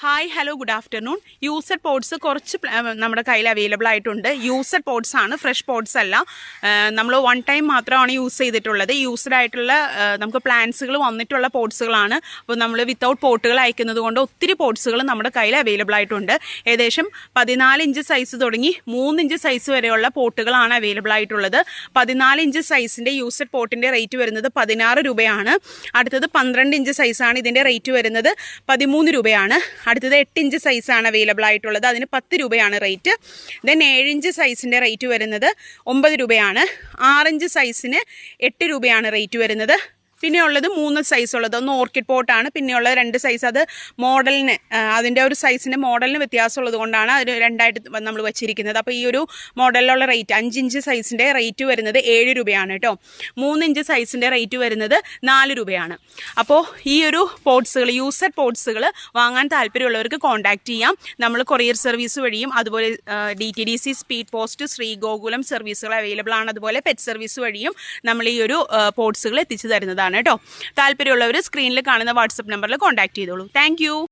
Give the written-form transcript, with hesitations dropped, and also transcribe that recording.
Hi hello good afternoon. Used pots കുറച്ച് നമ്മുടെ കയ്യിൽ അവൈലബിൾ ആയിട്ടുണ്ട്. യൂസഡ് പോട്ട്സ് ആണ്, ഫ്രഷ് പോട്ട്സ് അല്ല. നമ്മൾ വൺ ടൈം മാത്രമാണ് യൂസ് ചെയ്തിട്ടുള്ളത്. യൂസ്ഡ് ആയിട്ടുള്ള നമുക്ക് പ്ലാന്റ്സുകൾ വന്നിട്ടുള്ള പോട്ട്സുകളാണ്. അപ്പോൾ നമ്മൾ വിത്തൗട്ട് പോട്ടുകൾ അയക്കുന്നത് കൊണ്ട് ഒത്തിരി പോട്ട്സുകൾ നമ്മുടെ കയ്യിൽ അവൈലബിൾ ആയിട്ടുണ്ട്. ഏകദേശം 14 ഇഞ്ച് സൈസ് തുടങ്ങി 3 ഇഞ്ച് സൈസ് വരെയുള്ള പോട്ടുകളാണ് അവൈലബിൾ ആയിട്ടുള്ളത്. 14 ഇഞ്ച് സൈസിൻ്റെ യൂസഡ് പോട്ടിൻ്റെ റേറ്റ് വരുന്നത് 16 രൂപയാണ്. അടുത്തത് 12 ഇഞ്ച് സൈസാണ്, ഇതിൻ്റെ റേറ്റ് വരുന്നത് 13 രൂപയാണ്. അടുത്തത് 8 ഇഞ്ച് സൈസാണ് അവൈലബിൾ ആയിട്ടുള്ളത്, അതിന് 10 രൂപയാണ് റേറ്റ്. ദെൻ 7 ഇഞ്ച് സൈസിൻ്റെ റേറ്റ് വരുന്നത് 9 രൂപയാണ്. 6 ഇഞ്ച് സൈസിന് 8 രൂപയാണ് റേറ്റ് വരുന്നത്. പിന്നെ ഉള്ളത് 3 സൈസ് ഉള്ളത്, ഒന്ന് ഓർക്കിഡ് പോട്ടാണ്. പിന്നെയുള്ള 2 സൈസ് അത് മോഡലിന്, അതിൻ്റെ ഒരു സൈസിൻ്റെ മോഡലിന് വ്യത്യാസമുള്ളത് കൊണ്ടാണ് അത് രണ്ടായിട്ട് നമ്മൾ വെച്ചിരിക്കുന്നത്. അപ്പോൾ ഈ ഒരു മോഡലിലുള്ള റേറ്റ് 5 ഇഞ്ച് സൈസിൻ്റെ റേറ്റ് വരുന്നത് 7 രൂപയാണ് കേട്ടോ. 3 ഇഞ്ച് സൈസിൻ്റെ റേറ്റ് വരുന്നത് 4 രൂപയാണ്. അപ്പോൾ ഈ ഒരു പോട്ട്സുകൾ, യൂസഡ് പോട്ട്സുകൾ വാങ്ങാൻ താല്പര്യമുള്ളവർക്ക് കോൺടാക്റ്റ് ചെയ്യാം. നമ്മൾ കൊറിയർ സർവീസ് വഴിയും അതുപോലെ DTDC, സ്പീഡ് പോസ്റ്റ്, ശ്രീഗോകുലം സർവീസുകൾ അവൈലബിൾ ആണ്. അതുപോലെ പെറ്റ് സർവീസ് വഴിയും നമ്മൾ ഈ ഒരു പോട്ട്സുകൾ എത്തിച്ചു തരുന്നതാണ് കേട്ടോ. താല്പര്യമുള്ളവർ സ്ക്രീനിൽ കാണുന്ന വാട്സപ്പ് നമ്പറിൽ കോൺടാക്ട് ചെയ്തോളൂ. താങ്ക്